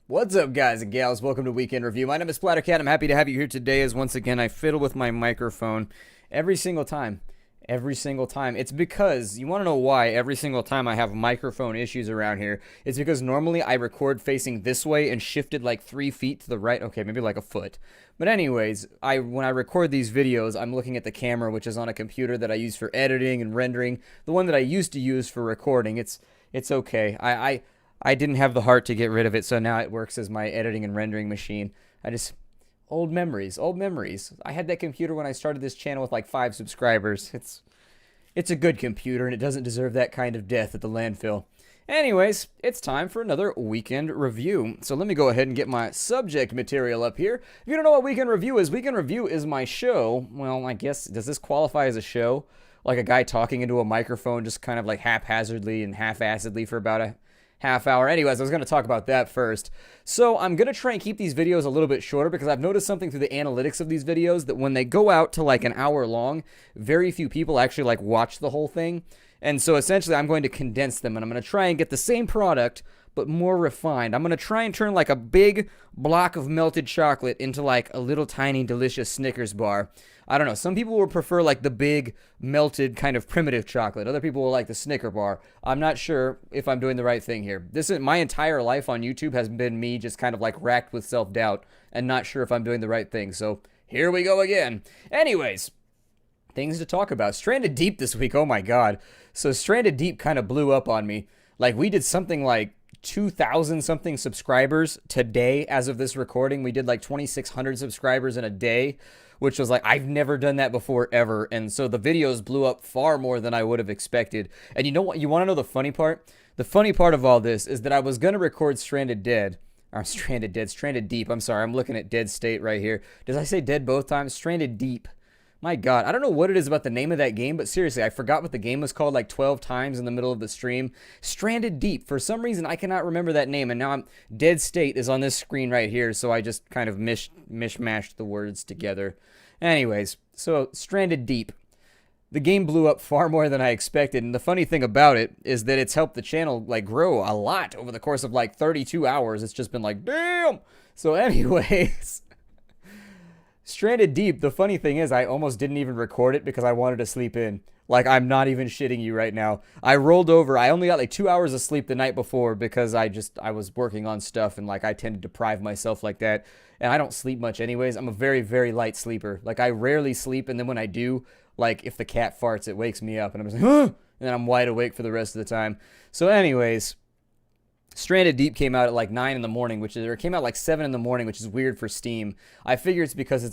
What's up, guys and gals? Welcome to Weekend Review. My name is Splattercat. I'm happy to have you here today as once again I fiddle with my microphone every single time. Every single time. It's because, you want to know why every single time I have microphone issues around here? It's because normally I record facing this way and shifted like 3 feet to the right. Okay, maybe like a foot. But anyways, when I record these videos, I'm looking at the camera, which is on a computer that I use for editing and rendering. The one that I used to use for recording. It's okay. I didn't have the heart to get rid of it, so now it works as my editing and rendering machine. Old memories, old memories. I had that computer when I started this channel with like 5 subscribers. It's a good computer, and it doesn't deserve that kind of death at the landfill. Anyways, it's time for another Weekend Review. So let me go ahead and get my subject material up here. If you don't know what Weekend Review is my show. Well, I guess, does this qualify as a show? Like a guy talking into a microphone just kind of like haphazardly and half-assedly for about a half hour. Anyways, I was going to talk about that first. So I'm going to try and keep these videos a little bit shorter because I've noticed something through the analytics of these videos that when they go out to like an hour long, very few people actually like watch the whole thing. And so essentially I'm going to condense them and I'm going to try and get the same product but more refined. I'm going to try and turn like a big block of melted chocolate into like a little tiny delicious Snickers bar. I don't know. Some people will prefer like the big melted kind of primitive chocolate. Other people will like the Snicker bar. I'm not sure if I'm doing the right thing here. This is my entire life on YouTube has been me just kind of like racked with self-doubt and not sure if I'm doing the right thing. So here we go again. Anyways, things to talk about. Stranded Deep this week. Oh my God. So Stranded Deep kind of blew up on me. Like we did something like 2,000 something subscribers today as of this recording. We did like 2,600 subscribers in a day, which was like, I've never done that before ever. And so the videos blew up far more than I would have expected. And you know what? You want to know the funny part? The funny part of all this is that I was going to record Stranded Deep. I'm sorry. I'm looking at Dead State right here. Did I say dead both times? Stranded Deep. My God, I don't know what it is about the name of that game, but seriously, I forgot what the game was called like 12 times in the middle of the stream. Stranded Deep. For some reason, I cannot remember that name, and now Dead State is on this screen right here, so I just kind of mishmashed the words together. Anyways, so Stranded Deep. The game blew up far more than I expected, and the funny thing about it is that it's helped the channel like grow a lot over the course of like 32 hours. It's just been like, damn! So anyways... Stranded Deep, the funny thing is I almost didn't even record it because I wanted to sleep in. Like, I'm not even shitting you right now. I rolled over. I only got like 2 hours of sleep the night before because I was working on stuff and like I tend to deprive myself like that. And I don't sleep much anyways. I'm a very, very light sleeper. Like, I rarely sleep, and then when I do, like, if the cat farts, it wakes me up and I'm just like, huh! And then I'm wide awake for the rest of the time. So anyways... Stranded Deep came out at like 9 in the morning, or it came out like 7 in the morning, which is weird for Steam. I figure it's because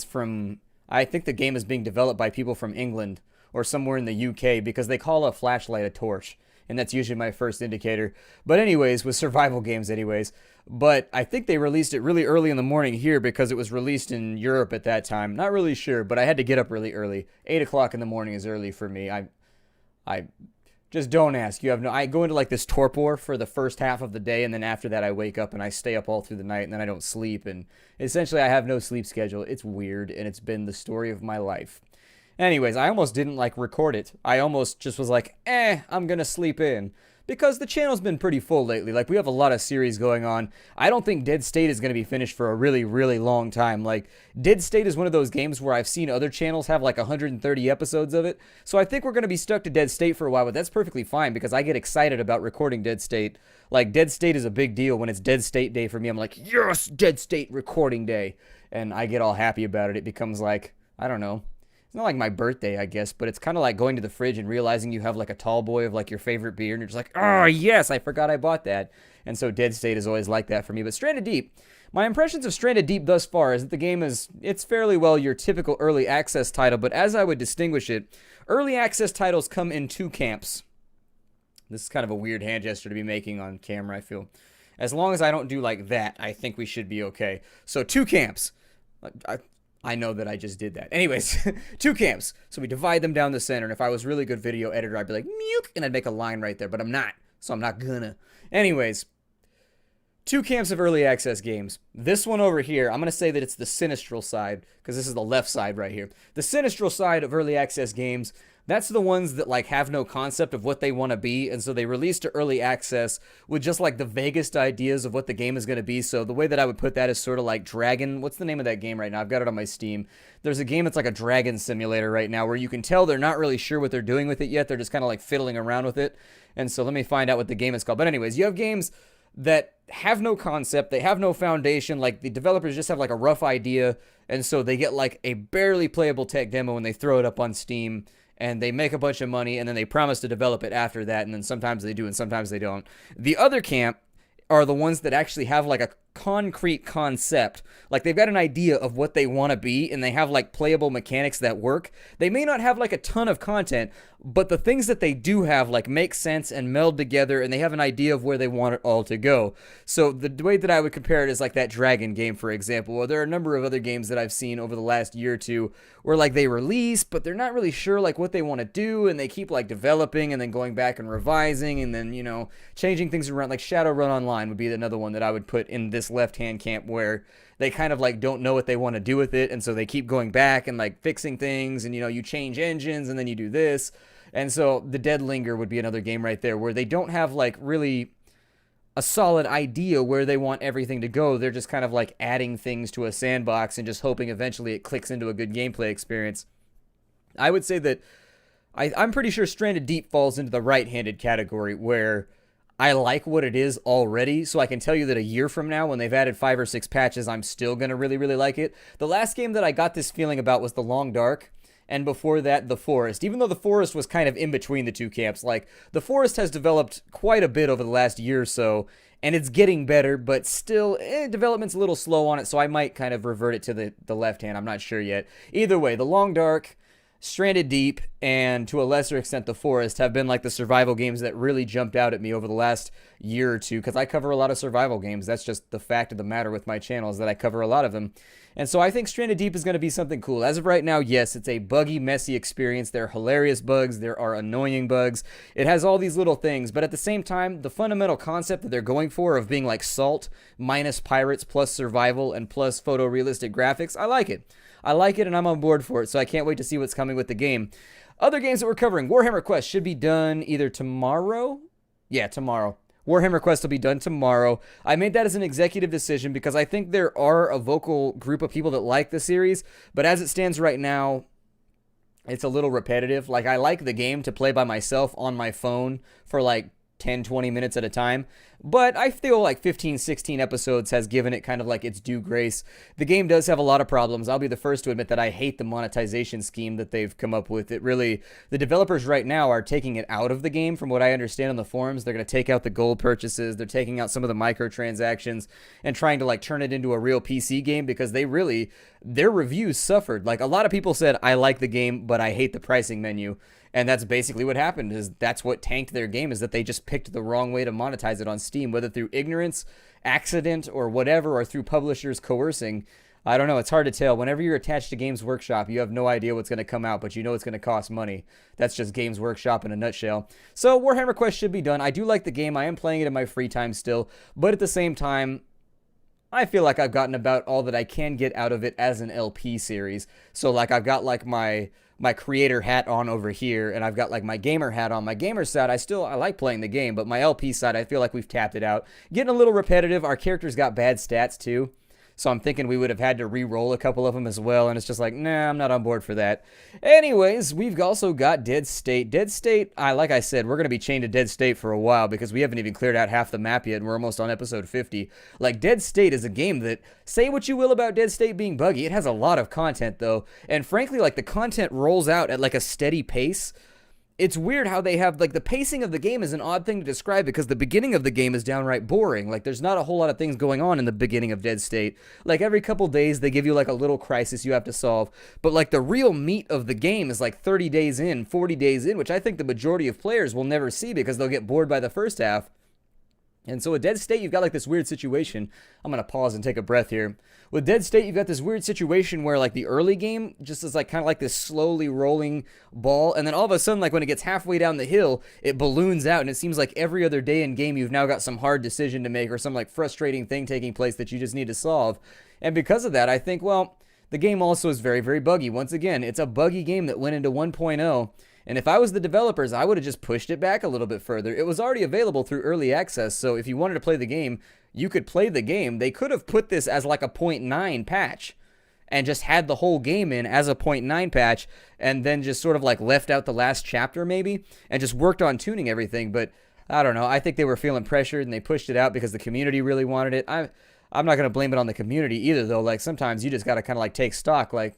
I think the game is being developed by people from England or somewhere in the UK because they call a flashlight a torch. And that's usually my first indicator. But anyways, with survival games anyways. But I think they released it really early in the morning here because it was released in Europe at that time. Not really sure, but I had to get up really early. 8 o'clock in the morning is early for me. I just don't ask. I go into like this torpor for the first half of the day, and then after that I wake up and I stay up all through the night, and then I don't sleep, and essentially I have no sleep schedule. It's weird, and it's been the story of my life. Anyways, I almost didn't like record it. I almost just was like, I'm gonna sleep in. Because the channel's been pretty full lately. Like, we have a lot of series going on. I don't think Dead State is going to be finished for a really, really long time. Like, Dead State is one of those games where I've seen other channels have like 130 episodes of it. So I think we're going to be stuck to Dead State for a while, but that's perfectly fine because I get excited about recording Dead State. Like, Dead State is a big deal. When it's Dead State Day for me, I'm like, yes, Dead State recording day. And I get all happy about it. It becomes like, I don't know. It's not like my birthday, I guess, but it's kind of like going to the fridge and realizing you have like a tall boy of like your favorite beer, and you're just like, oh, yes, I forgot I bought that. And so Dead State is always like that for me. But Stranded Deep, my impressions of Stranded Deep thus far is that the game it's fairly well your typical early access title, but as I would distinguish it, early access titles come in 2 camps. This is kind of a weird hand gesture to be making on camera, I feel. As long as I don't do like that, I think we should be okay. So 2 camps. I know that I just did that. Anyways, 2 camps. So we divide them down the center, and if I was really good video editor, I'd be like, meuk, and I'd make a line right there, but I'm not, so I'm not gonna. Anyways, Two camps of early access games. This one over here, I'm going to say that it's the Sinistral side, because this is the left side right here. The Sinistral side of early access games, that's the ones that like have no concept of what they want to be, and so they release to early access with just like the vaguest ideas of what the game is going to be. So the way that I would put that is sort of like Dragon. What's the name of that game right now? I've got it on my Steam. There's a game that's like a dragon simulator right now where you can tell they're not really sure what they're doing with it yet. They're just kind of like fiddling around with it. And so let me find out what the game is called. But anyways, you have games that have no concept, they have no foundation, like the developers just have like a rough idea, and so they get like a barely playable tech demo when they throw it up on Steam, and they make a bunch of money, and then they promise to develop it after that, and then sometimes they do and sometimes they don't. The other camp are the ones that actually have like a concrete concept. Like they've got an idea of what they want to be, and they have like playable mechanics that work. They may not have like a ton of content, but the things that they do have like make sense and meld together, and they have an idea of where they want it all to go. So the way that I would compare it is like that Dragon game, for example. Or there are a number of other games that I've seen over the last year or two where like they release, but they're not really sure like what they want to do, and they keep like developing and then going back and revising and then, you know, changing things around. Like Shadowrun Online would be another one that I would put in this left-hand camp, where they kind of like don't know what they want to do with it, and so they keep going back and like fixing things, and you know, you change engines and then you do this. And so the Deadlinger would be another game right there where they don't have like really a solid idea where they want everything to go. They're just kind of like adding things to a sandbox and just hoping eventually it clicks into a good gameplay experience. I would say that I'm pretty sure Stranded Deep falls into the right-handed category, where I like what it is already, so I can tell you that a year from now, when they've added 5 or 6 patches, I'm still going to really, really like it. The last game that I got this feeling about was The Long Dark, and before that, The Forest. Even though The Forest was kind of in between the two camps, like, The Forest has developed quite a bit over the last year or so, and it's getting better, but still, development's a little slow on it, so I might kind of revert it to the left hand. I'm not sure yet. Either way, The Long Dark, Stranded Deep, and to a lesser extent The Forest have been like the survival games that really jumped out at me over the last year or two, because I cover a lot of survival games. That's just the fact of the matter with my channel, is that I cover a lot of them. And so I think Stranded Deep is going to be something cool. As of right now, yes, it's a buggy, messy experience. There are hilarious bugs. There are annoying bugs. It has all these little things, but at the same time, the fundamental concept that they're going for of being like Salt minus pirates plus survival and plus photorealistic graphics, I like it. I like it, and I'm on board for it, so I can't wait to see what's coming with the game. Other games that we're covering, Warhammer Quest should be done either tomorrow. Yeah, tomorrow. Warhammer Quest will be done tomorrow. I made that as an executive decision because I think there are a vocal group of people that like the series, but as it stands right now, it's a little repetitive. Like, I like the game to play by myself on my phone for like 10, 20 minutes at a time, but I feel like 15, 16 episodes has given it kind of like its due grace. The game does have a lot of problems. I'll be the first to admit that I hate the monetization scheme that they've come up with. It really, the developers right now are taking it out of the game, from what I understand on the forums. They're going to take out the gold purchases, they're taking out some of the microtransactions, and trying to like turn it into a real PC game, because they really, their reviews suffered. Like, a lot of people said, I like the game, but I hate the pricing menu. And that's basically what happened. Is that's what tanked their game, is that they just picked the wrong way to monetize it on Steam, whether through ignorance, accident, or whatever, or through publishers coercing. I don't know. It's hard to tell. Whenever you're attached to Games Workshop, you have no idea what's going to come out, but you know it's going to cost money. That's just Games Workshop in a nutshell. So Warhammer Quest should be done. I do like the game. I am playing it in my free time still, but at the same time, I feel like I've gotten about all that I can get out of it as an LP series. So like, I've got like my creator hat on over here, and I've got like my gamer hat on. My gamer side, I like playing the game, but my LP side, I feel like we've tapped it out. Getting a little repetitive. Our character's got bad stats too, so I'm thinking we would have had to re-roll a couple of them as well, and it's just like, nah, I'm not on board for that. Anyways, we've also got Dead State. Dead State, like I said, we're going to be chained to Dead State for a while, because we haven't even cleared out half the map yet, and we're almost on episode 50. Like, Dead State is a game that, say what you will about Dead State being buggy, it has a lot of content, though, and frankly, like, the content rolls out at, like, a steady pace. It's weird how they have, like, the pacing of the game is an odd thing to describe, because the beginning of the game is downright boring. Like, there's not a whole lot of things going on in the beginning of Dead State. Like, every couple days, they give you, like, a little crisis you have to solve. But, like, the real meat of the game is, like, 30 days in, 40 days in, which I think the majority of players will never see because they'll get bored by the first half. And so with Dead State, you've got like this weird situation. I'm going to pause and take a breath here. With Dead State, you've got this weird situation where like the early game just is like kind of like this slowly rolling ball. And then all of a sudden, like when it gets halfway down the hill, it balloons out. And it seems like every other day in game, you've now got some hard decision to make or some like frustrating thing taking place that you just need to solve. And because of that, I think, well, the game also is very, very buggy. Once again, it's a buggy game that went into 1.0. And if I was the developers, I would have just pushed it back a little bit further. It was already available through early access, so if you wanted to play the game, you could play the game. They could have put this as like a 0.9 patch and just had the whole game in as a 0.9 patch and then just sort of like left out the last chapter maybe and just worked on tuning everything. But I don't know. I think they were feeling pressured and they pushed it out because the community really wanted it. I'm not going to blame it on the community either, though. Like sometimes you just got to kind of like take stock. Like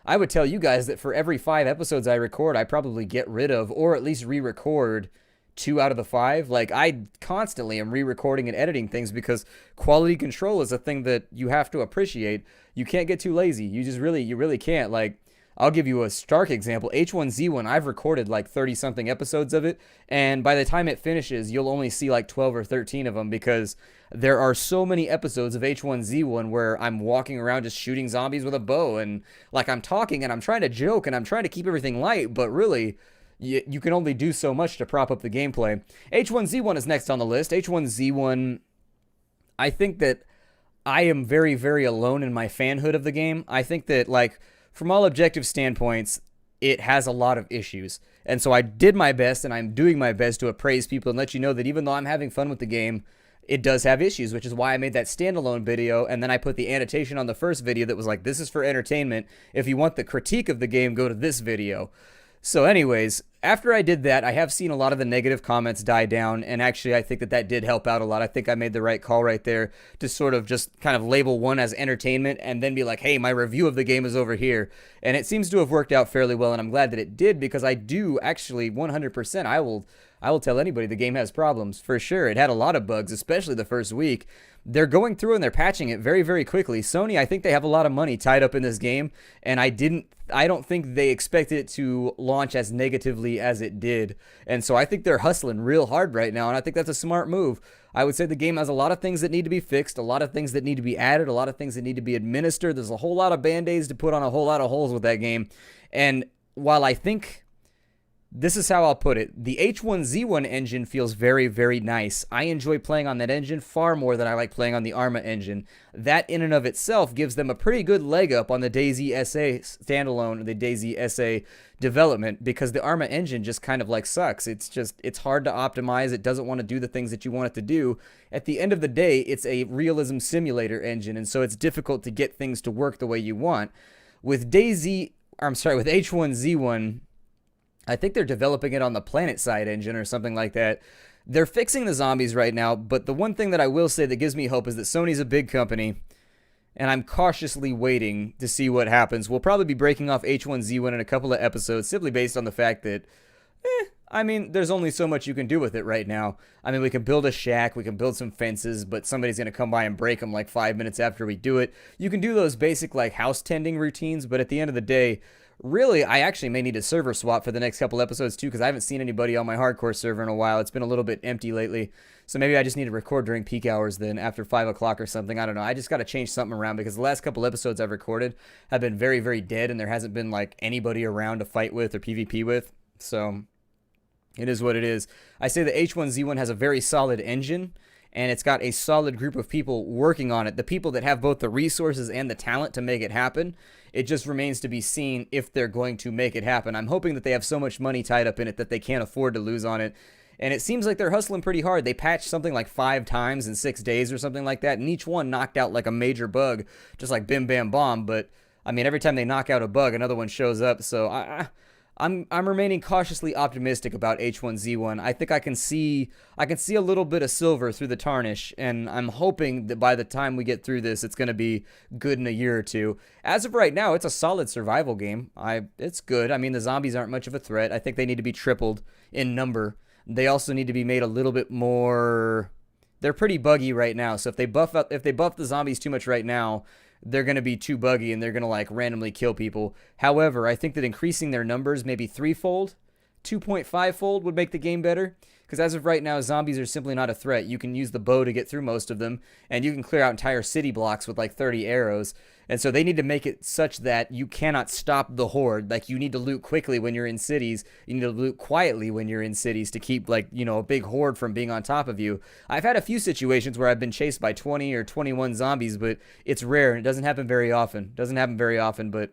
I would tell you guys that for every 5 episodes I record, I probably get rid of or at least re-record 2 out of the 5. Like I constantly am re-recording and editing things because quality control is a thing that you have to appreciate. You can't get too lazy. You really can't. Like I'll give you a stark example. H1Z1, I've recorded like 30 something episodes of it, and by the time it finishes, you'll only see like 12 or 13 of them because there are so many episodes of H1Z1 where I'm walking around just shooting zombies with a bow, and like I'm talking and I'm trying to joke and I'm trying to keep everything light, but really you can only do so much to prop up the gameplay. H1Z1 is next on the list. H1Z1, I think that I am very, very alone in my fanhood of the game. I think that like from all objective standpoints, it has a lot of issues. And so I did my best, and I'm doing my best to appraise people and let you know that even though I'm having fun with the game, it does have issues, which is why I made that standalone video, and then I put the annotation on the first video that was like, this is for entertainment. If you want the critique of the game, go to this video. So anyways, after I did that, I have seen a lot of the negative comments die down, and actually I think that that did help out a lot. I think I made the right call right there to sort of just kind of label one as entertainment and then be like, hey, my review of the game is over here. And it seems to have worked out fairly well, and I'm glad that it did because I do actually 100%, I will tell anybody the game has problems, for sure. It had a lot of bugs, especially the first week. They're going through and they're patching it very, very quickly. Sony, I think they have a lot of money tied up in this game, and I don't think they expected it to launch as negatively as it did. And so I think they're hustling real hard right now, and I think that's a smart move. I would say the game has a lot of things that need to be fixed, a lot of things that need to be added, a lot of things that need to be administered. There's a whole lot of band-aids to put on a whole lot of holes with that game. And while I think this is how I'll put it. The H1Z1 engine feels very, very nice. I enjoy playing on that engine far more than I like playing on the Arma engine. That in and of itself gives them a pretty good leg up on the DayZ SA standalone, the DayZ SA development, because the Arma engine just kind of like sucks. It's hard to optimize. It doesn't want to do the things that you want it to do. At the end of the day, it's a realism simulator engine, and so it's difficult to get things to work the way you want. With H1Z1, I think they're developing it on the PlanetSide engine or something like that. They're fixing the zombies right now, but the one thing that I will say that gives me hope is that Sony's a big company, and I'm cautiously waiting to see what happens. We'll probably be breaking off H1Z1 in a couple of episodes, simply based on the fact that, there's only so much you can do with it right now. I mean, we can build a shack, we can build some fences, but somebody's going to come by and break them like 5 minutes after we do it. You can do those basic like house tending routines, but at the end of the day, really, I actually may need a server swap for the next couple episodes too, because I haven't seen anybody on my hardcore server in a while. It's been a little bit empty lately. So maybe I just need to record during peak hours then, after 5 o'clock or something. I don't know. I just got to change something around because the last couple episodes I've recorded have been very, very dead, and there hasn't been like anybody around to fight with or PvP with. So it is what it is. I say the H1Z1 has a very solid engine, and it's got a solid group of people working on it. The people that have both the resources and the talent to make it happen. It just remains to be seen if they're going to make it happen. I'm hoping that they have so much money tied up in it that they can't afford to lose on it. And it seems like they're hustling pretty hard. They patched something like 5 times in 6 days or something like that, and each one knocked out like a major bug, just like bim bam bomb. But I mean, every time they knock out a bug, another one shows up. So I'm remaining cautiously optimistic about H1Z1. I think I can see a little bit of silver through the tarnish, and I'm hoping that by the time we get through this, it's going to be good in a year or two. As of right now, it's a solid survival game. It's good. I mean, the zombies aren't much of a threat. I think they need to be tripled in number. They also need to be made a little bit more. They're pretty buggy right now. So if they buff the zombies too much right now, they're going to be too buggy and they're going to like randomly kill people. However, I think that increasing their numbers maybe threefold 2.5 fold would make the game better. Because as of right now, zombies are simply not a threat. You can use the bow to get through most of them, and you can clear out entire city blocks with like 30 arrows. And so they need to make it such that you cannot stop the horde. Like, you need to loot quickly when you're in cities. You need to loot quietly when you're in cities to keep, like, you know, a big horde from being on top of you. I've had a few situations where I've been chased by 20 or 21 zombies, but it's rare, and it doesn't happen very often. But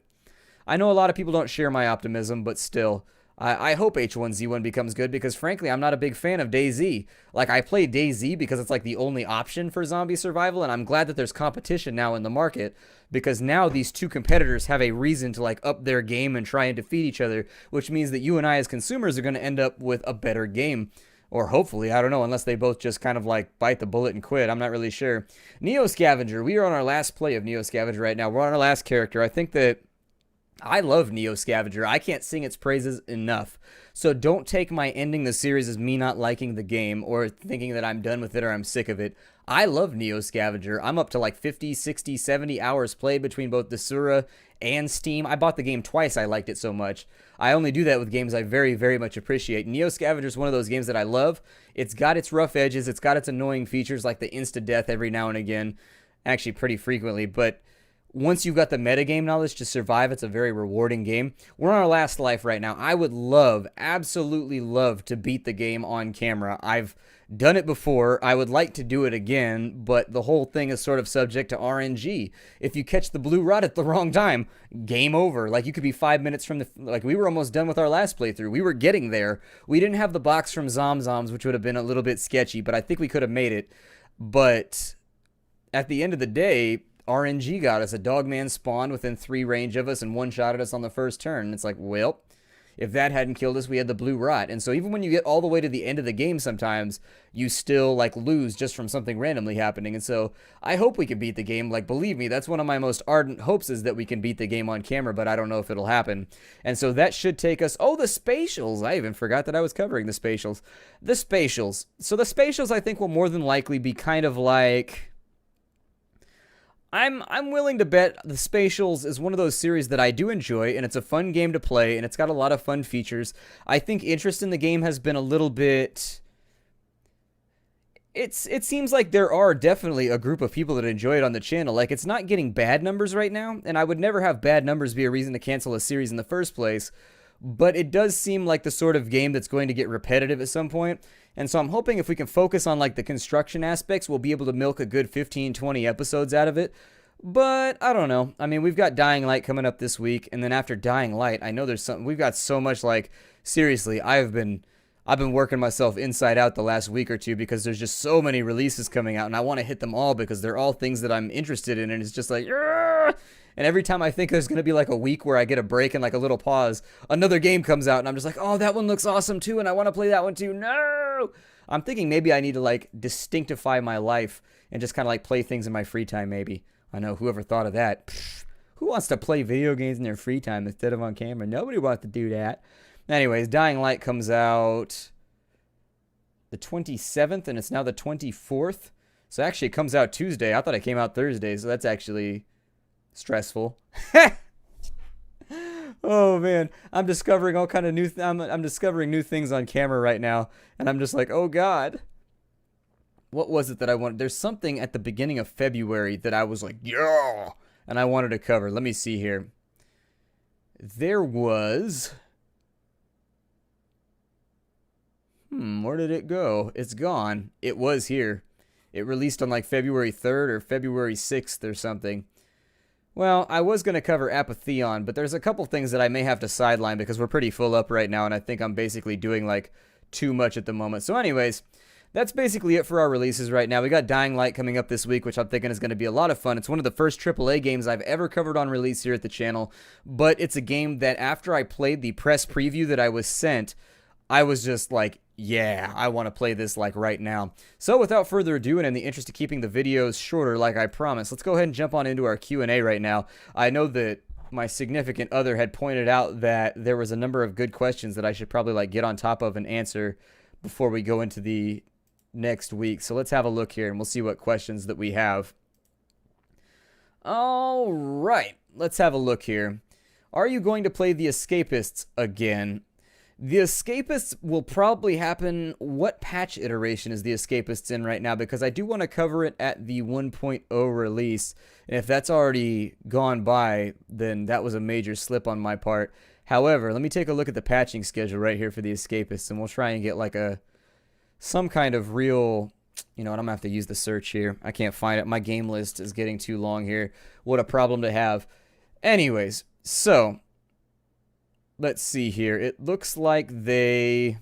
I know a lot of people don't share my optimism, but still. I hope H1Z1 becomes good because, frankly, I'm not a big fan of DayZ. Like, I play DayZ because it's, like, the only option for zombie survival, and I'm glad that there's competition now in the market because now these two competitors have a reason to, like, up their game and try and defeat each other, which means that you and I as consumers are going to end up with a better game. Or hopefully, I don't know, unless they both just kind of, like, bite the bullet and quit. I'm not really sure. Neo Scavenger. We are on our last play of Neo Scavenger right now. We're on our last character. I think that I love Neo Scavenger. I can't sing its praises enough. So don't take my ending the series as me not liking the game or thinking that I'm done with it or I'm sick of it. I love Neo Scavenger. I'm up to like 50, 60, 70 hours played between both Desura and Steam. I bought the game twice. I liked it so much. I only do that with games I very, very much appreciate. Neo Scavenger is one of those games that I love. It's got its rough edges. It's got its annoying features like the insta-death every now and again. Actually, pretty frequently, but once you've got the metagame knowledge to survive, it's a very rewarding game. We're on our last life right now. I would love, absolutely love to beat the game on camera. I've done it before. I would like to do it again, but the whole thing is sort of subject to RNG. If you catch the blue rod at the wrong time, game over. Like, you could be 5 minutes from the... Like, we were almost done with our last playthrough. We were getting there. We didn't have the box from ZomZoms, which would have been a little bit sketchy, but I think we could have made it. But at the end of the day, RNG got us. A dogman spawned within 3 range of us and one-shotted us on the first turn. And it's like, well, if that hadn't killed us, we had the blue rot. And so even when you get all the way to the end of the game sometimes, you still, like, lose just from something randomly happening. And so I hope we can beat the game. Like, believe me, that's one of my most ardent hopes is that we can beat the game on camera, but I don't know if it'll happen. And so that should take us... Oh, the spatials! I even forgot that I was covering the spatials. The spatials. So the spatials, I think, will more than likely be kind of like... I'm willing to bet the Spatials is one of those series that I do enjoy, and it's a fun game to play, and it's got a lot of fun features. I think interest in the game has been a little bit... It seems like there are definitely a group of people that enjoy it on the channel. Like, it's not getting bad numbers right now, and I would never have bad numbers be a reason to cancel a series in the first place, but it does seem like the sort of game that's going to get repetitive at some point. And so I'm hoping if we can focus on, like, the construction aspects, we'll be able to milk a good 15, 20 episodes out of it. But I don't know. I mean, we've got Dying Light coming up this week, and then after Dying Light, I know there's something. We've got so much, like, seriously, I've been working myself inside out the last week or two because there's just so many releases coming out, and I want to hit them all because they're all things that I'm interested in, and it's just like, "Argh!" And every time I think there's going to be like a week where I get a break and like a little pause, another game comes out, and I'm just like, oh, that one looks awesome too, and I want to play that one too. No! I'm thinking maybe I need to, like, distinctify my life and just kind of, like, play things in my free time, maybe. I know, whoever thought of that? Pfft, who wants to play video games in their free time instead of on camera? Nobody wants to do that. Anyways, Dying Light comes out the 27th, and it's now the 24th. So actually, it comes out Tuesday. I thought it came out Thursday, so that's actually stressful. Oh man, I'm discovering all kind of new. I'm discovering new things on camera right now, and I'm just like, oh god. What was it that I wanted? There's something at the beginning of February that I was like, yeah, and I wanted to cover. Let me see here. There was. Where did it go? It's gone. It was here. It released on like February 3rd or February 6th or something. Well, I was going to cover Apotheon, but there's a couple things that I may have to sideline because we're pretty full up right now, and I think I'm basically doing, like, too much at the moment. So anyways, that's basically it for our releases right now. We got Dying Light coming up this week, which I'm thinking is going to be a lot of fun. It's one of the first AAA games I've ever covered on release here at the channel, but it's a game that after I played the press preview that I was sent, I was just like, yeah, I want to play this like right now. So without further ado, and in the interest of keeping the videos shorter like I promised, let's go ahead and jump on into our Q&A right now. I know that my significant other had pointed out that there was a number of good questions that I should probably like get on top of and answer before we go into the next week. So let's have a look here and we'll see what questions that we have. All right, let's have a look here. Are you going to play The Escapists again? The Escapists will probably happen. What patch iteration is the Escapists in right now? Because I do want to cover it at the 1.0 release. And if that's already gone by, then that was a major slip on my part. However, let me take a look at the patching schedule right here for the Escapists, and we'll try and get like some kind of real. You know what? I'm gonna have to use the search here. I can't find it. My game list is getting too long here. What a problem to have. Anyways, so let's see here. It looks like they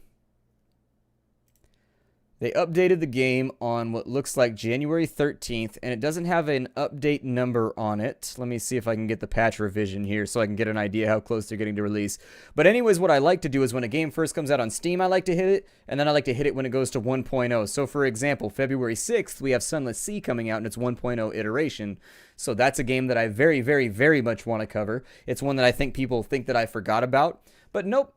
updated the game on what looks like January 13th, and it doesn't have an update number on it. Let me see if I can get the patch revision here so I can get an idea how close they're getting to release. But anyways, what I like to do is when a game first comes out on Steam, I like to hit it, and then I like to hit it when it goes to 1.0. So for example, February 6th, we have Sunless Sea coming out in its 1.0 iteration. So that's a game that I very, very, very much want to cover. It's one that I think people think that I forgot about, but nope.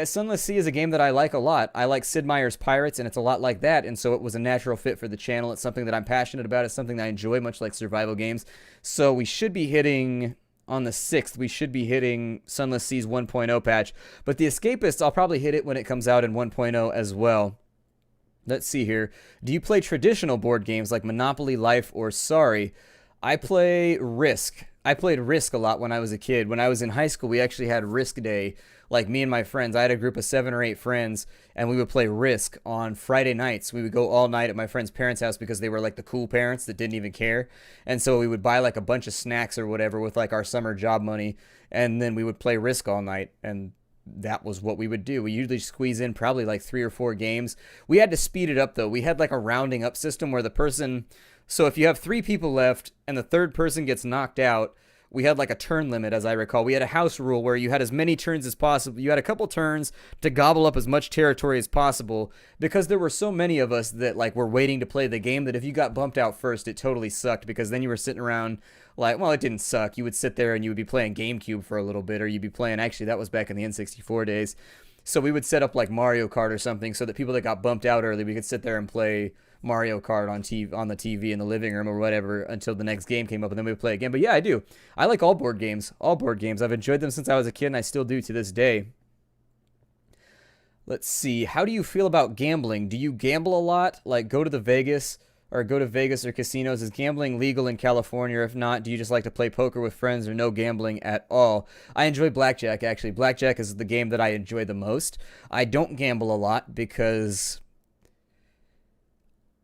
Sunless Sea is a game that I like a lot. I like Sid Meier's Pirates, and it's a lot like that, and so it was a natural fit for the channel. It's something that I'm passionate about. It's something that I enjoy, much like survival games. So we should be hitting, on the 6th, we should be hitting Sunless Sea's 1.0 patch. But the Escapists, I'll probably hit it when it comes out in 1.0 as well. Let's see here. Do you play traditional board games like Monopoly, Life, or Sorry? I play Risk. I played Risk a lot when I was a kid. When I was in high school, we actually had Risk Day. Like me and my friends, I had a group of 7 or 8 friends, and we would play Risk on Friday nights. We would go all night at my friend's parents' house because they were like the cool parents that didn't even care. And so we would buy like a bunch of snacks or whatever with like our summer job money, and then we would play Risk all night. And that was what we would do. We usually squeeze in probably like 3 or 4 games. We had to speed it up though. We had like a rounding up system where the person, so if you have 3 people left and the third person gets knocked out, we had like a turn limit, as I recall. We had a house rule where you had as many turns as possible. You had a couple turns to gobble up as much territory as possible, because there were so many of us that like were waiting to play the game that if you got bumped out first, it totally sucked, because then you were sitting around like, well, it didn't suck. You would sit there and you would be playing GameCube for a little bit, or you'd be playing, actually that was back in the N64 days. So we would set up like Mario Kart or something so that people that got bumped out early, we could sit there and play Mario Kart on the TV in the living room or whatever until the next game came up, and then we would play again. But yeah, I do. I like all board games. All board games. I've enjoyed them since I was a kid, and I still do to this day. Let's see. How do you feel about gambling? Do you gamble a lot? Like go to Vegas or casinos? Is gambling legal in California? Or if not, do you just like to play poker with friends or no gambling at all? I enjoy blackjack, actually. Blackjack is the game that I enjoy the most. I don't gamble a lot because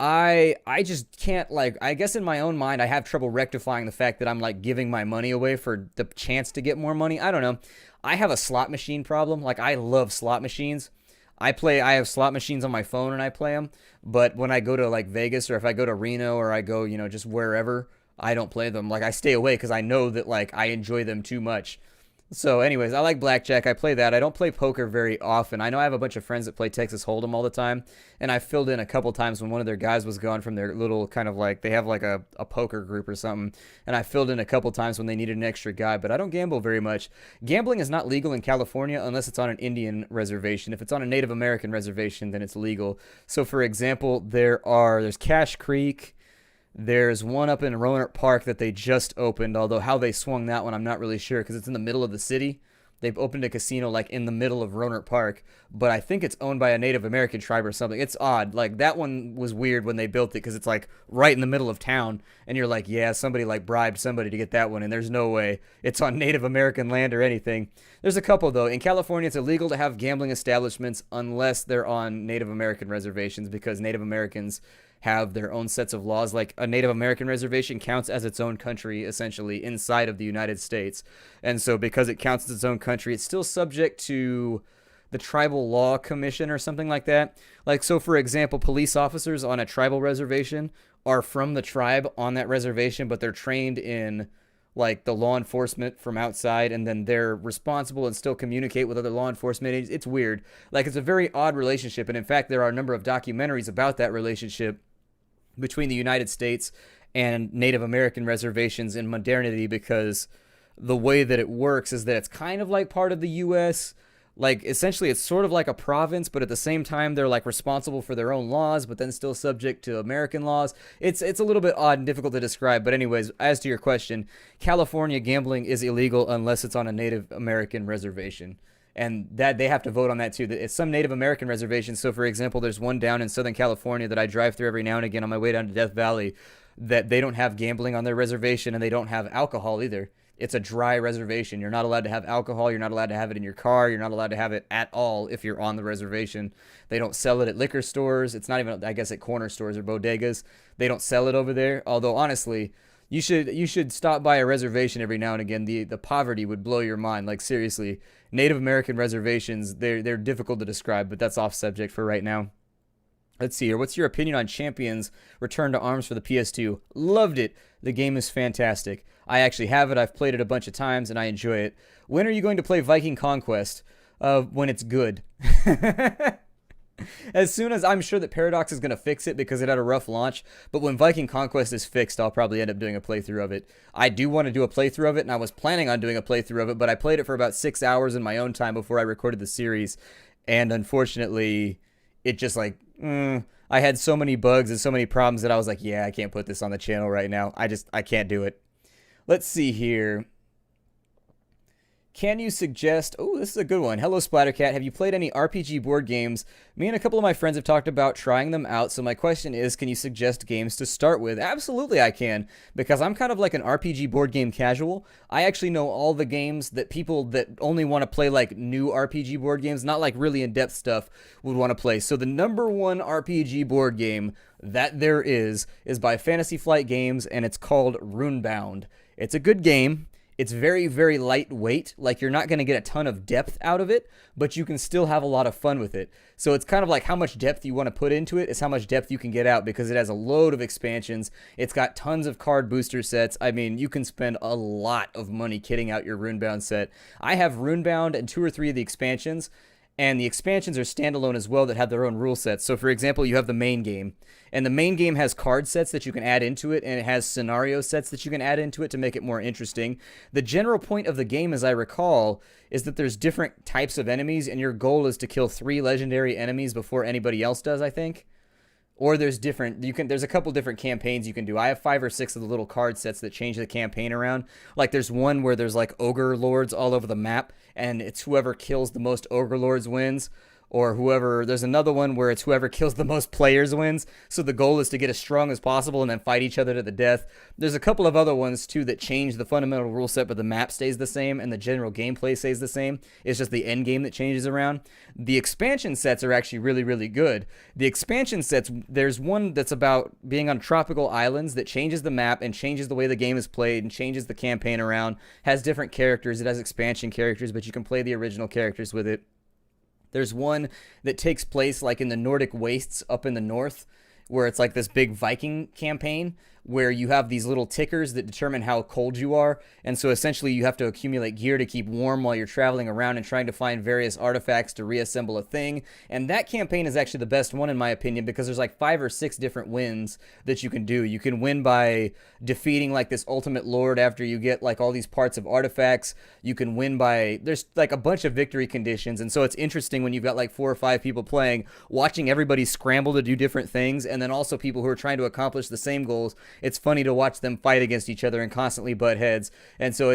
I just can't, like, I guess in my own mind, I have trouble rectifying the fact that I'm, like, giving my money away for the chance to get more money. I don't know. I have a slot machine problem. Like, I love slot machines. I have slot machines on my phone and I play them. But when I go to, like, Vegas, or if I go to Reno, or I go, just wherever, I don't play them. Like, I stay away because I know that, like, I enjoy them too much. So anyways, I like blackjack. I play that. I don't play poker very often. I know I have a bunch of friends that play Texas Hold'em all the time, and I filled in a couple times when one of their guys was gone from their little kind of like, they have like a poker group or something, and I filled in a couple times when they needed an extra guy, but I don't gamble very much. Gambling is not legal in California unless it's on an Indian reservation. If it's on a Native American reservation, then it's legal. So for example, there's Cache Creek. There's one up in Rohnert Park that they just opened, although how they swung that one, I'm not really sure, because it's in the middle of the city. They've opened a casino like in the middle of Rohnert Park, but I think it's owned by a Native American tribe or something. It's odd. Like, that one was weird when they built it, because it's like right in the middle of town, and you're like, yeah, somebody like bribed somebody to get that one, and there's no way it's on Native American land or anything. There's a couple, though. In California, it's illegal to have gambling establishments unless they're on Native American reservations, because Native Americans have their own sets of laws. Like, a Native American reservation counts as its own country, essentially, inside of the United States. And so because it counts as its own country, it's still subject to the Tribal Law Commission or something like that. Like, so for example, police officers on a tribal reservation are from the tribe on that reservation, but they're trained in like the law enforcement from outside, and then they're responsible and still communicate with other law enforcement agents. It's weird. Like, it's a very odd relationship. And in fact, there are a number of documentaries about that relationship between the United States and Native American reservations in modernity, because the way that it works is that it's kind of like part of the U.S. Like, essentially, it's sort of like a province, but at the same time, they're like responsible for their own laws, but then still subject to American laws. It's a little bit odd and difficult to describe. But anyways, as to your question, California gambling is illegal unless it's on a Native American reservation. and that they have to vote on that too. It's some Native American reservations. So, for example, there's one down in Southern California that I drive through every now and again on my way down to Death Valley that they don't have gambling on their reservation and they don't have alcohol either. It's a dry reservation. You're not allowed to have alcohol. You're not allowed to have it in your car. You're not allowed to have it at all if you're on the reservation. They don't sell it at liquor stores. It's not even, I guess, at corner stores or bodegas. They don't sell it over there. Although, honestly, you should stop by a reservation every now and again. The poverty would blow your mind. Like, seriously, Native American reservations, they're difficult to describe, but that's off subject for right now. Let's see here. What's your opinion on Champions Return to Arms for the PS2? Loved it. The game is fantastic. I actually have it. I've played it a bunch of times, and I enjoy it. When are you going to play Viking Conquest? When it's good. As soon as I'm sure that Paradox is going to fix it because it had a rough launch, but when Viking Conquest is fixed, I'll probably end up doing a playthrough of it. I do want to do a playthrough of it, and I was planning on doing a playthrough of it, but I played it for about 6 hours in my own time before I recorded the series, and unfortunately, it just like, I had so many bugs and so many problems that I was like, yeah, I can't put this on the channel right now. I can't do it. Let's see here. Can you suggest... Oh, this is a good one. Hello, Splattercat. Have you played any RPG board games? Me and a couple of my friends have talked about trying them out, so my question is, can you suggest games to start with? Absolutely, I can, because I'm kind of like an RPG board game casual. I actually know all the games that people that only want to play like new RPG board games, not like really in-depth stuff, would want to play. So the number one RPG board game that there is by Fantasy Flight Games, and it's called Runebound. It's a good game. It's very, very lightweight. Like, you're not going to get a ton of depth out of it, but you can still have a lot of fun with it. So it's kind of like how much depth you want to put into it is how much depth you can get out, because it has a load of expansions. It's got tons of card booster sets. I mean, you can spend a lot of money kitting out your Runebound set. I have Runebound and 2 or 3 of the expansions, and the expansions are standalone as well that have their own rule sets. So, for example, you have the main game, and the main game has card sets that you can add into it, and it has scenario sets that you can add into it to make it more interesting. The general point of the game, as I recall, is that there's different types of enemies, and your goal is to kill 3 legendary enemies before anybody else does, I think. Or there's a couple different campaigns you can do. I have 5 or 6 of the little card sets that change the campaign around. Like, there's one where there's like ogre lords all over the map, and it's whoever kills the most ogre lords wins. Or there's another one where it's whoever kills the most players wins. So the goal is to get as strong as possible and then fight each other to the death. There's a couple of other ones too that change the fundamental rule set, but the map stays the same and the general gameplay stays the same. It's just the end game that changes around. The expansion sets are actually really, really good. The expansion sets, there's one that's about being on tropical islands that changes the map and changes the way the game is played and changes the campaign around, has different characters. It has expansion characters, but you can play the original characters with it. There's one that takes place like in the Nordic wastes up in the north, where it's like this big Viking campaign where you have these little tickers that determine how cold you are. And so essentially you have to accumulate gear to keep warm while you're traveling around and trying to find various artifacts to reassemble a thing. And that campaign is actually the best one in my opinion, because there's like 5 or 6 different wins that you can do. You can win by defeating like this ultimate lord after you get like all these parts of artifacts. You can win by, there's like a bunch of victory conditions. And so it's interesting when you've got like 4 or 5 people playing, watching everybody scramble to do different things, and then also people who are trying to accomplish the same goals. It's funny to watch them fight against each other and constantly butt heads. And so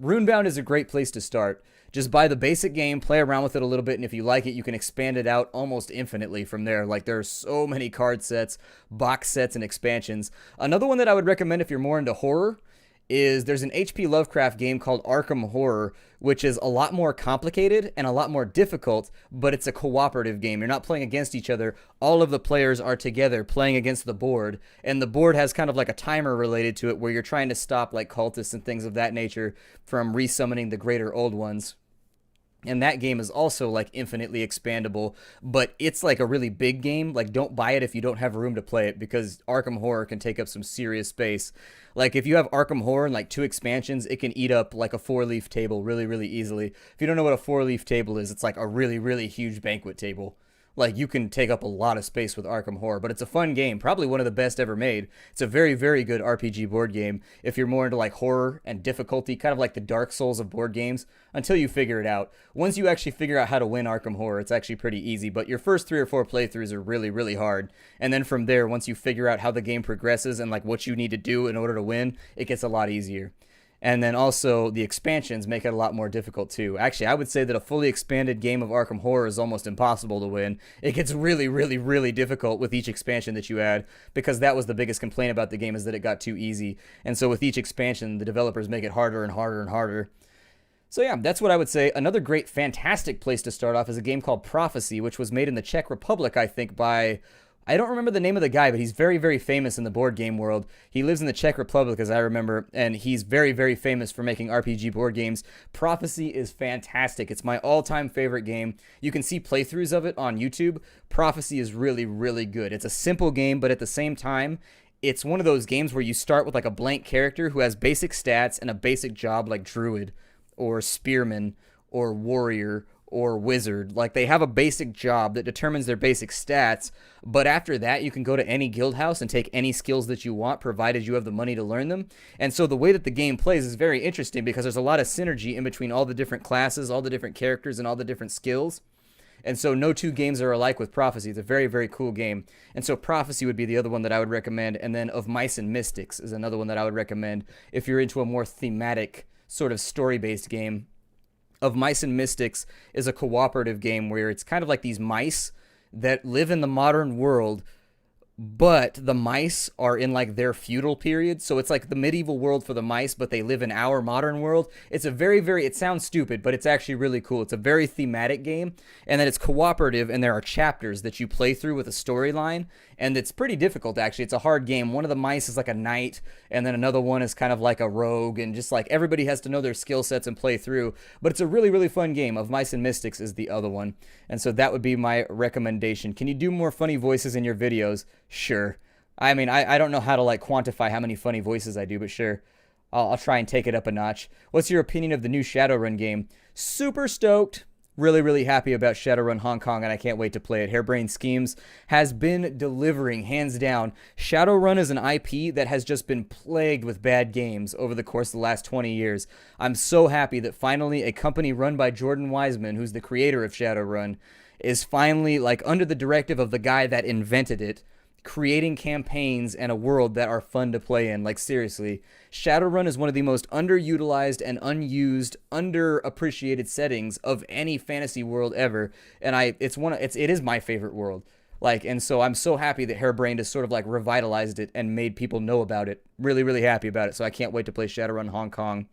Runebound is a great place to start. Just buy the basic game, play around with it a little bit, and if you like it, you can expand it out almost infinitely from there. Like, there are so many card sets, box sets, and expansions. Another one that I would recommend if you're more into horror is there's an H.P. Lovecraft game called Arkham Horror, which is a lot more complicated and a lot more difficult, but it's a cooperative game. You're not playing against each other. All of the players are together playing against the board, and the board has kind of like a timer related to it where you're trying to stop like cultists and things of that nature from resummoning the greater old ones. And that game is also like infinitely expandable, but it's like a really big game. Like, don't buy it if you don't have room to play it, because Arkham Horror can take up some serious space. Like, if you have Arkham Horror and like 2 expansions, it can eat up like a 4-leaf table really, really easily. If you don't know what a 4-leaf table is, it's like a really, really huge banquet table. Like, you can take up a lot of space with Arkham Horror, but it's a fun game, probably one of the best ever made. It's a very, very good RPG board game if you're more into like horror and difficulty, kind of like the Dark Souls of board games, until you figure it out. Once you actually figure out how to win Arkham Horror, it's actually pretty easy, but your first 3 or 4 playthroughs are really, really hard. And then from there, once you figure out how the game progresses and like what you need to do in order to win, it gets a lot easier. And then also the expansions make it a lot more difficult too. Actually, I would say that a fully expanded game of Arkham Horror is almost impossible to win. It gets really, really, really difficult with each expansion that you add, because that was the biggest complaint about the game, is that it got too easy. And so with each expansion, the developers make it harder and harder and harder. So yeah, that's what I would say. Another great, fantastic place to start off is a game called Prophecy, which was made in the Czech Republic, I think, by... I don't remember the name of the guy, but he's very, very famous in the board game world. He lives in the Czech Republic, as I remember, and he's very, very famous for making RPG board games. Prophecy is fantastic. It's my all-time favorite game. You can see playthroughs of it on YouTube. Prophecy is really, really good. It's a simple game, but at the same time, it's one of those games where you start with like a blank character who has basic stats and a basic job like Druid or Spearman or Warrior or Wizard. Like, they have a basic job that determines their basic stats, but after that you can go to any guild house and take any skills that you want, provided you have the money to learn them. And so the way that the game plays is very interesting, because there's a lot of synergy in between all the different classes, all the different characters, and all the different skills. And so no two games are alike with Prophecy. It's a very, very cool game. And so Prophecy would be the other one that I would recommend. And then Of Mice and Mystics is another one that I would recommend if you're into a more thematic sort of story-based game. Of Mice and Mystics is a cooperative game where it's kind of like these mice that live in the modern world, but the mice are in like their feudal period. So it's like the medieval world for the mice, but they live in our modern world. It's a very, very, it sounds stupid, but it's actually really cool. It's a very thematic game, and then it's cooperative, and there are chapters that you play through with a storyline, and it's pretty difficult, actually. It's a hard game. One of the mice is like a knight, and then another one is kind of like a rogue, and just like everybody has to know their skill sets and play through. But it's a really, really fun game. Of Mice and Mystics is the other one, and so that would be my recommendation. Can you do more funny voices in your videos? Sure. I mean, I don't know how to like quantify how many funny voices I do, but sure. I'll try and take it up a notch. What's your opinion of the new Shadowrun game? Super stoked. Really, really happy about Shadowrun Hong Kong, and I can't wait to play it. Harebrained Schemes has been delivering, hands down. Shadowrun is an IP that has just been plagued with bad games over the course of the last 20 years. I'm so happy that finally a company run by Jordan Wiseman, who's the creator of Shadowrun, is finally, like, under the directive of the guy that invented it, creating campaigns and a world that are fun to play in. Like, seriously, Shadowrun is one of the most underutilized and unused, underappreciated settings of any fantasy world ever, and it is my favorite world. Like, and so I'm so happy that Harebrained has sort of like revitalized it and made people know about it. Really, really happy about it. So I can't wait to play Shadowrun Hong Kong.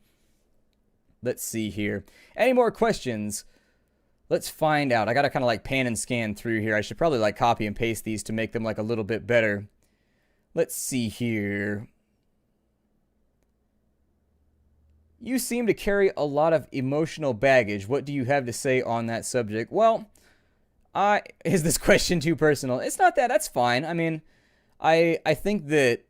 Let's see here. Any more questions? Let's find out. I gotta kind of like pan and scan through here. I should probably like copy and paste these to make them like a little bit better. Let's see here. You seem to carry a lot of emotional baggage. What do you have to say on that subject? Well, is this question too personal? It's not that. That's fine. I mean, I think that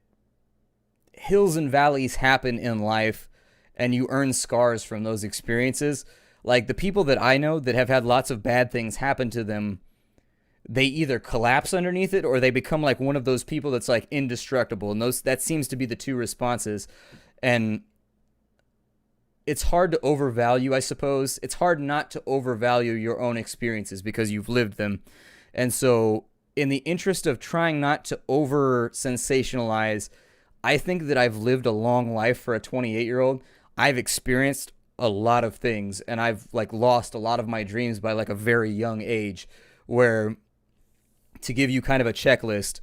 hills and valleys happen in life, and you earn scars from those experiences. Like, the people that I know that have had lots of bad things happen to them, they either collapse underneath it or they become like one of those people that's like indestructible. And that seems to be the two responses. And it's hard to overvalue, I suppose. It's hard not to overvalue your own experiences because you've lived them. And so, in the interest of trying not to over sensationalize, I think that I've lived a long life for a 28-year-old. I've experienced a lot of things, and I've like lost a lot of my dreams by like a very young age, where, to give you kind of a checklist,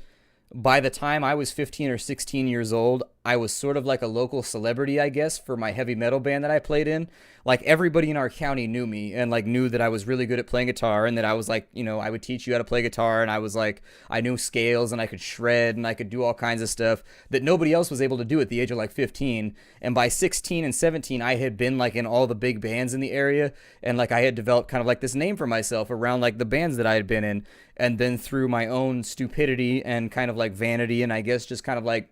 by the time I was 15 or 16 years old, I was sort of like a local celebrity, I guess, for my heavy metal band that I played in. Like, everybody in our county knew me and like knew that I was really good at playing guitar, and that I was like, you know, I would teach you how to play guitar, and I was like, I knew scales and I could shred and I could do all kinds of stuff that nobody else was able to do at the age of like 15. And by 16 and 17, I had been like in all the big bands in the area, and like I had developed kind of like this name for myself around like the bands that I had been in. And then through my own stupidity and kind of like vanity, and I guess just kind of like,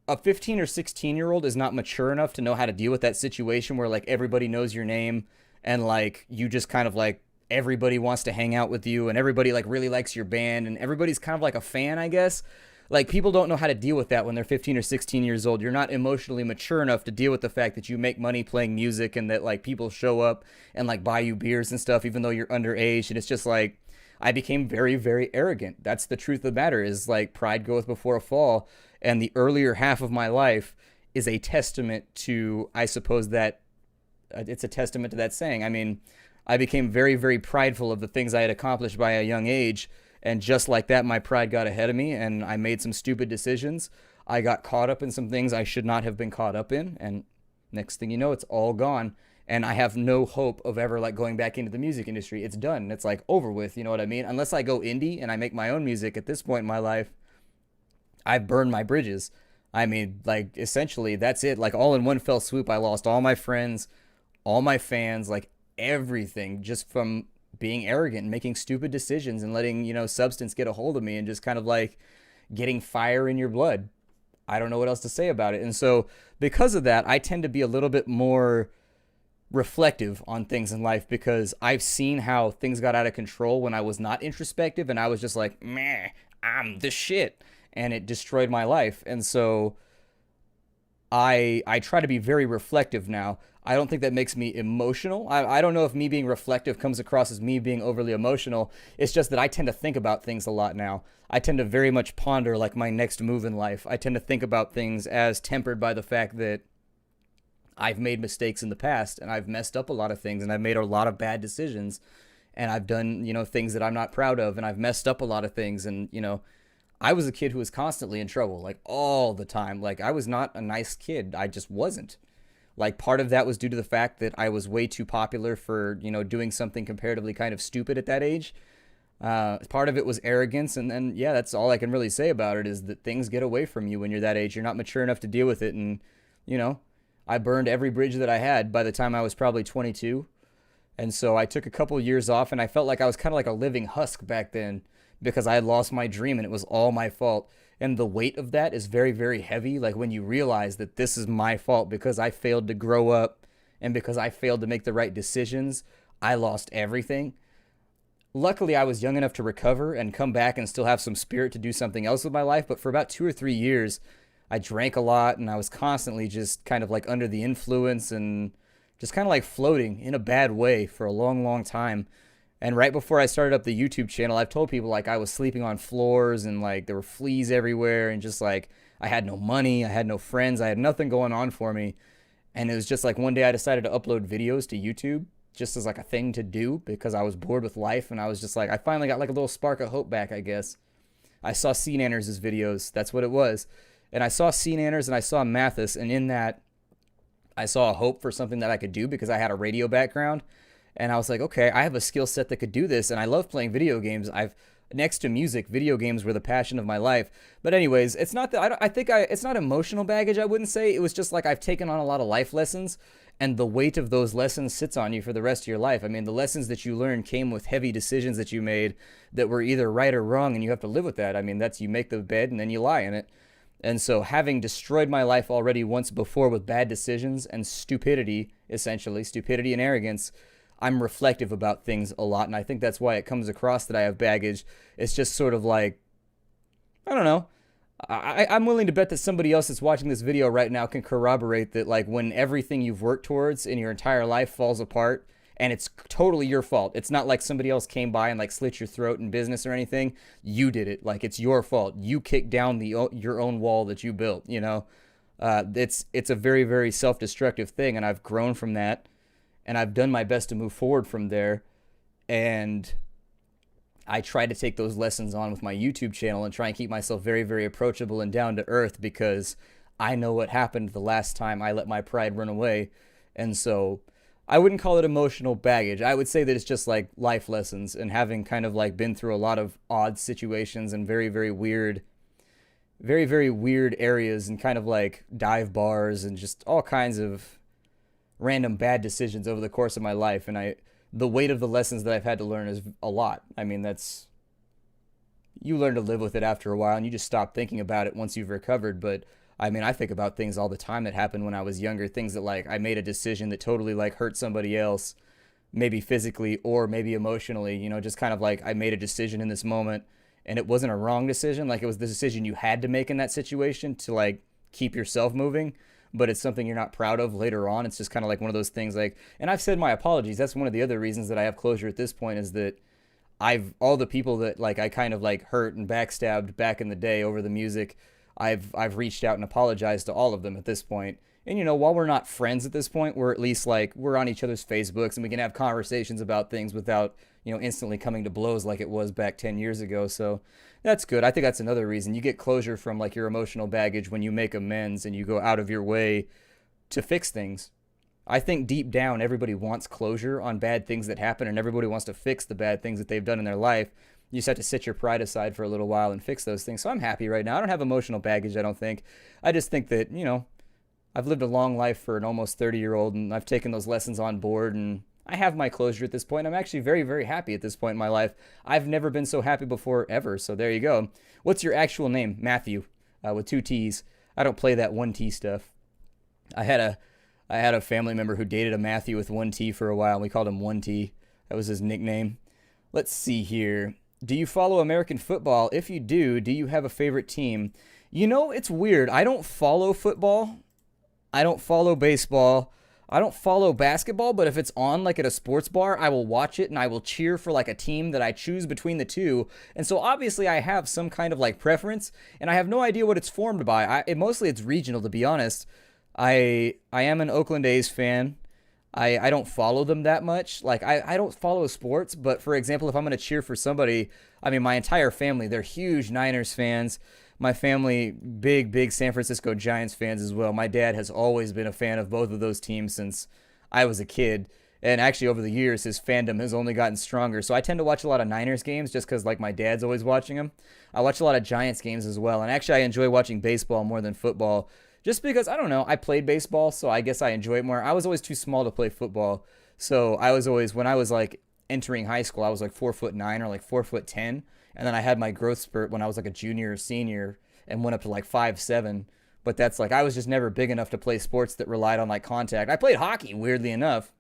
a 15 or 16-year-old is not mature enough to know how to deal with that situation where like everybody knows your name, and like you just kind of like everybody wants to hang out with you, and everybody like really likes your band, and everybody's kind of like a fan, I guess. Like, people don't know how to deal with that when they're 15 or 16 years old. You're not emotionally mature enough to deal with the fact that you make money playing music, and that like people show up and like buy you beers and stuff even though you're underage. And it's just like, I became very, very arrogant. That's the truth of the matter, is like pride goeth before a fall. And the earlier half of my life is a testament to, I suppose, that it's a testament to that saying. I mean, I became very, very prideful of the things I had accomplished by a young age. And just like that, my pride got ahead of me and I made some stupid decisions. I got caught up in some things I should not have been caught up in. And next thing you know, it's all gone. And I have no hope of ever like going back into the music industry. It's done. It's like over with. You know what I mean? Unless I go indie and I make my own music at this point in my life, I've burned my bridges. I mean, like essentially that's it. Like all in one fell swoop, I lost all my friends, all my fans, like everything just from being arrogant and making stupid decisions and letting, substance get a hold of me and just kind of like getting fire in your blood. I don't know what else to say about it. And so because of that, I tend to be a little bit more reflective on things in life because I've seen how things got out of control when I was not introspective and I was just like, meh, I'm the shit. And it destroyed my life. And so I try to be very reflective now. I don't think that makes me emotional. I don't know if me being reflective comes across as me being overly emotional. It's just that I tend to think about things a lot now. I tend to very much ponder like my next move in life. I tend to think about things as tempered by the fact that I've made mistakes in the past and I've messed up a lot of things and I've made a lot of bad decisions and I've done, things that I'm not proud of and I've messed up a lot of things and, I was a kid who was constantly in trouble, like all the time. Like I was not a nice kid. I just wasn't. Like part of that was due to the fact that I was way too popular for, doing something comparatively kind of stupid at that age. Part of it was arrogance. And then, yeah, that's all I can really say about it is that things get away from you when you're that age. You're not mature enough to deal with it. And, I burned every bridge that I had by the time I was probably 22. And so I took a couple years off and I felt like I was kind of like a living husk back then because I had lost my dream and it was all my fault. And the weight of that is very, very heavy. Like when you realize that this is my fault because I failed to grow up and because I failed to make the right decisions, I lost everything. Luckily, I was young enough to recover and come back and still have some spirit to do something else with my life. But for about 2 or 3 years, I drank a lot and I was constantly just kind of like under the influence and just kind of like floating in a bad way for a long, long time. And right before I started up the YouTube channel, I've told people like I was sleeping on floors and like there were fleas everywhere and just like I had no money, I had no friends, I had nothing going on for me. And it was just like one day I decided to upload videos to YouTube just as like a thing to do because I was bored with life and I was just like, I finally got like a little spark of hope back, I guess. I saw C Nanners' videos, that's what it was. And I saw C Nanners and I saw Mathis, and in that I saw a hope for something that I could do because I had a radio background. And I was like, okay, I have a skill set that could do this. And I love playing video games. Next to music, video games were the passion of my life. But anyways, it's not that it's not emotional baggage. I wouldn't say. It was just like I've taken on a lot of life lessons and the weight of those lessons sits on you for the rest of your life. I mean, the lessons that you learned came with heavy decisions that you made that were either right or wrong. And you have to live with that. I mean, that's you make the bed and then you lie in it. And so having destroyed my life already once before with bad decisions and stupidity, essentially, stupidity and arrogance, I'm reflective about things a lot, and I think that's why it comes across that I have baggage. It's just sort of like, I don't know. I'm willing to bet that somebody else that's watching this video right now can corroborate that, like, when everything you've worked towards in your entire life falls apart, and it's totally your fault. It's not like somebody else came by and, like, slit your throat in business or anything. You did it. Like, it's your fault. You kicked down your own wall that you built, It's a very, very self-destructive thing, and I've grown from that. And I've done my best to move forward from there. And I try to take those lessons on with my YouTube channel and try and keep myself very, very approachable and down to earth because I know what happened the last time I let my pride run away. And so I wouldn't call it emotional baggage. I would say that it's just like life lessons and having kind of like been through a lot of odd situations and very, very weird areas and kind of like dive bars and just all kinds of random bad decisions over the course of my life, and the weight of the lessons that I've had to learn is a lot. I mean, you learn to live with it after a while and you just stop thinking about it once you've recovered. But I mean, I think about things all the time that happened when I was younger, things that like I made a decision that totally like hurt somebody else, maybe physically or maybe emotionally, just kind of like I made a decision in this moment and it wasn't a wrong decision, like it was the decision you had to make in that situation to like keep yourself moving, but it's something you're not proud of later on. It's just kind of like one of those things like, and I've said my apologies. That's one of the other reasons that I have closure at this point is that all the people that like I kind of like hurt and backstabbed back in the day over the music, I've reached out and apologized to all of them at this point. And while we're not friends at this point, we're at least like we're on each other's Facebooks and we can have conversations about things without, instantly coming to blows like it was back 10 years ago. So that's good. I think that's another reason you get closure from like your emotional baggage when you make amends and you go out of your way to fix things. I think deep down everybody wants closure on bad things that happen and everybody wants to fix the bad things that they've done in their life. You just have to sit your pride aside for a little while and fix those things. So I'm happy right now. I don't have emotional baggage, I don't think. I just think that, I've lived a long life for an almost 30-year-old, and I've taken those lessons on board, and I have my closure at this point. I'm actually very, very happy at this point in my life. I've never been so happy before, ever, so there you go. What's your actual name? Matthew, with 2 T's. I don't play that 1 T stuff. I had a family member who dated a Matthew with 1 T for a while, and we called him 1 T. That was his nickname. Let's see here. Do you follow American football? If you do you have a favorite team? It's weird. I don't follow football. I don't follow baseball. I don't follow basketball, but if it's on like at a sports bar, I will watch it and I will cheer for like a team that I choose between the two. And so obviously I have some kind of like preference, and I have no idea what it's formed by. Mostly it's regional, to be honest. I am an Oakland A's fan. I don't follow them that much. Like I don't follow sports, but for example, if I'm going to cheer for somebody, my entire family, they're huge Niners fans. My family, big San Francisco Giants fans as well. My dad has always been a fan of both of those teams since I was a kid. And actually, over the years, his fandom has only gotten stronger. So I tend to watch a lot of Niners games just because, like, my dad's always watching them. I watch a lot of Giants games as well. And actually, I enjoy watching baseball more than football just because, I don't know, I played baseball, so I guess I enjoy it more. I was always too small to play football. So I was always, when I was, like, entering high school, I was, like, 4'9" or, like, 4'10". And then I had my growth spurt when I was like a junior or senior and went up to like 5'7". But that's like, I was just never big enough to play sports that relied on like contact. I played hockey, weirdly enough.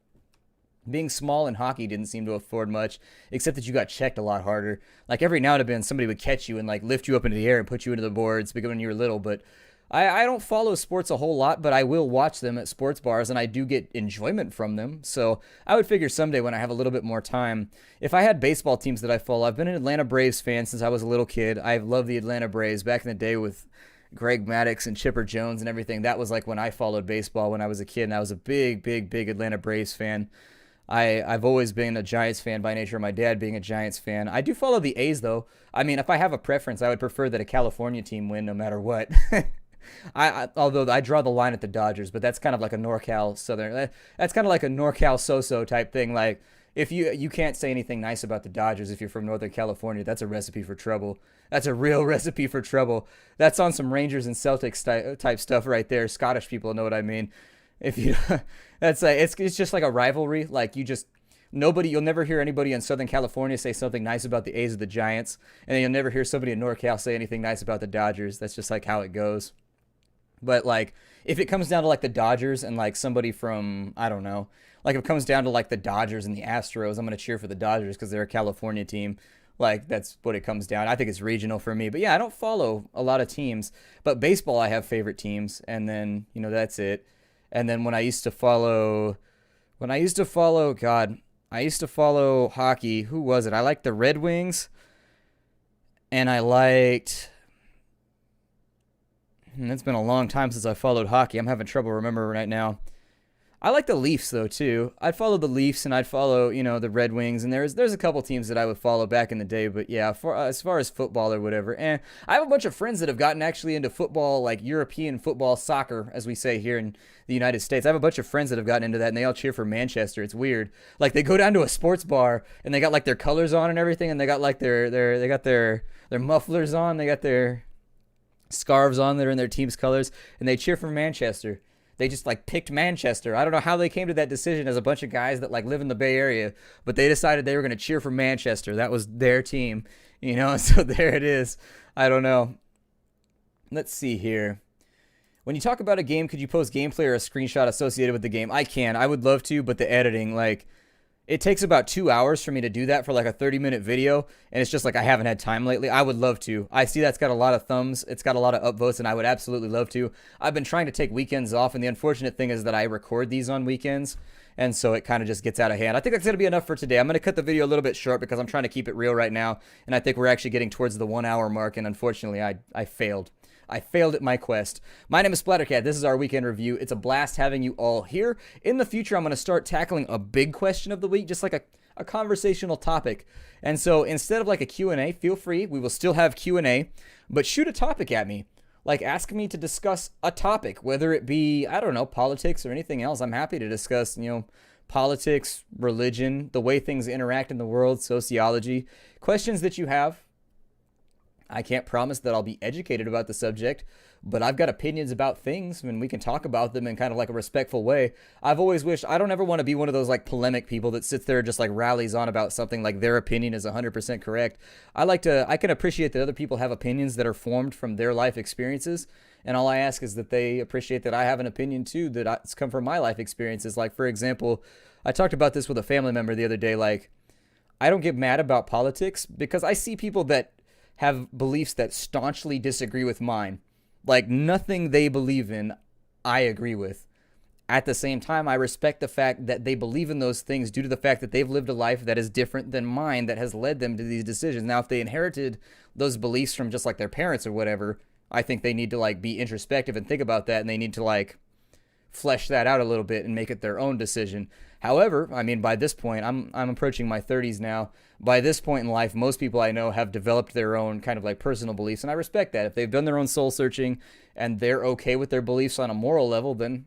Being small in hockey didn't seem to afford much, except that you got checked a lot harder. Like every now and then somebody would catch you and like lift you up into the air and put you into the boards because when you were little. But I don't follow sports a whole lot, but I will watch them at sports bars, and I do get enjoyment from them. So I would figure someday when I have a little bit more time, if I had baseball teams that I follow, I've been an Atlanta Braves fan since I was a little kid. I love the Atlanta Braves back in the day with Greg Maddux and Chipper Jones and everything. That was like when I followed baseball when I was a kid, and I was a big Atlanta Braves fan. I've always been a Giants fan by nature, my dad being a Giants fan. I do follow the A's, though. If I have a preference, I would prefer that a California team win no matter what. Although I draw the line at the Dodgers, but that's kind of like a NorCal Southern. That's kind of like a NorCal so-so type thing. Like if you can't say anything nice about the Dodgers if you're from Northern California, that's a recipe for trouble. That's a real recipe for trouble. That's on some Rangers and Celtics type stuff right there. Scottish people know what I mean. If you, that's like it's just like a rivalry. Like you'll never hear anybody in Southern California say something nice about the A's or the Giants, and then you'll never hear somebody in NorCal say anything nice about the Dodgers. That's just like how it goes. But, like, if it comes down to, like, the Dodgers and, like, somebody from, I don't know, like, if it comes down to, like, the Dodgers and the Astros, I'm going to cheer for the Dodgers because they're a California team. Like, that's what it comes down. I think it's regional for me. But, yeah, I don't follow a lot of teams. But baseball, I have favorite teams. And then, that's it. And then when I used to follow hockey. Who was it? I liked the Red Wings. And I liked... It's been a long time since I followed hockey. I'm having trouble remembering right now. I like the Leafs, though, too. I'd follow the Leafs, and I'd follow, the Red Wings, and there's a couple teams that I would follow back in the day, but yeah, as far as football or whatever, I have a bunch of friends that have gotten actually into football, like European football, soccer, as we say here in the United States. I have a bunch of friends that have gotten into that, and they all cheer for Manchester. It's weird. Like, they go down to a sports bar, and they got, like, their colors on and everything, and they got, like, their mufflers on, they got their scarves on that are in their team's colors, and they cheer for Manchester. They just like picked Manchester. I don't know how they came to that decision as a bunch of guys that like live in the Bay Area, but they decided they were going to cheer for Manchester. That was their team, so there it is. I don't know. Let's see here. When you talk about a game, could you post gameplay or a screenshot associated with the game? I can. I would love to, but the editing, it takes about 2 hours for me to do that for like a 30-minute video, and it's just like I haven't had time lately. I would love to. I see that's got a lot of thumbs. It's got a lot of upvotes, and I would absolutely love to. I've been trying to take weekends off, and the unfortunate thing is that I record these on weekends, and so it kind of just gets out of hand. I think that's going to be enough for today. I'm going to cut the video a little bit short because I'm trying to keep it real right now, and I think we're actually getting towards the 1 hour mark, and unfortunately I failed. I failed at my quest. My name is Splattercat. This is our weekend review. It's a blast having you all here. In the future, I'm going to start tackling a big question of the week, just like a conversational topic. And so instead of like a Q&A, feel free. We will still have Q&A, but shoot a topic at me. Like, ask me to discuss a topic, whether it be, I don't know, politics or anything else. I'm happy to discuss, politics, religion, the way things interact in the world, sociology, questions that you have. I can't promise that I'll be educated about the subject, but I've got opinions about things and we can talk about them in kind of like a respectful way. I've always wished, I don't ever want to be one of those like polemic people that sits there and just like rallies on about something like their opinion is 100% correct. I can appreciate that other people have opinions that are formed from their life experiences. And all I ask is that they appreciate that I have an opinion too, that's come from my life experiences. Like, for example, I talked about this with a family member the other day. Like, I don't get mad about politics because I see people that have beliefs that staunchly disagree with mine. Like, nothing they believe in, I agree with. At the same time, I respect the fact that they believe in those things due to the fact that they've lived a life that is different than mine that has led them to these decisions. Now, if they inherited those beliefs from just like their parents or whatever, I think they need to like be introspective and think about that, and they need to like flesh that out a little bit and make it their own decision. However, I mean, by this point, I'm approaching my 30s now. By this point in life, most people I know have developed their own kind of like personal beliefs, and I respect that. If they've done their own soul searching and they're okay with their beliefs on a moral level, then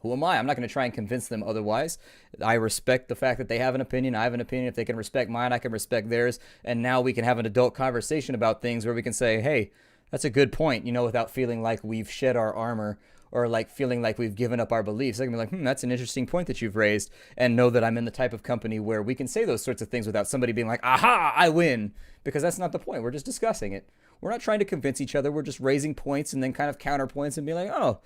who am I? I'm not going to try and convince them otherwise. I respect the fact that they have an opinion. I have an opinion. If they can respect mine, I can respect theirs. And now we can have an adult conversation about things where we can say, hey, that's a good point, without feeling like we've shed our armor or like feeling like we've given up our beliefs. I can be like, that's an interesting point that you've raised, and know that I'm in the type of company where we can say those sorts of things without somebody being like, aha, I win, because that's not the point. We're just discussing it. We're not trying to convince each other. We're just raising points and then kind of counterpoints and being like, oh,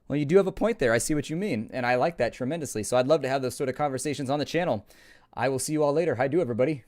well, you do have a point there. I see what you mean. And I like that tremendously. So I'd love to have those sort of conversations on the channel. I will see you all later. Hi, do everybody.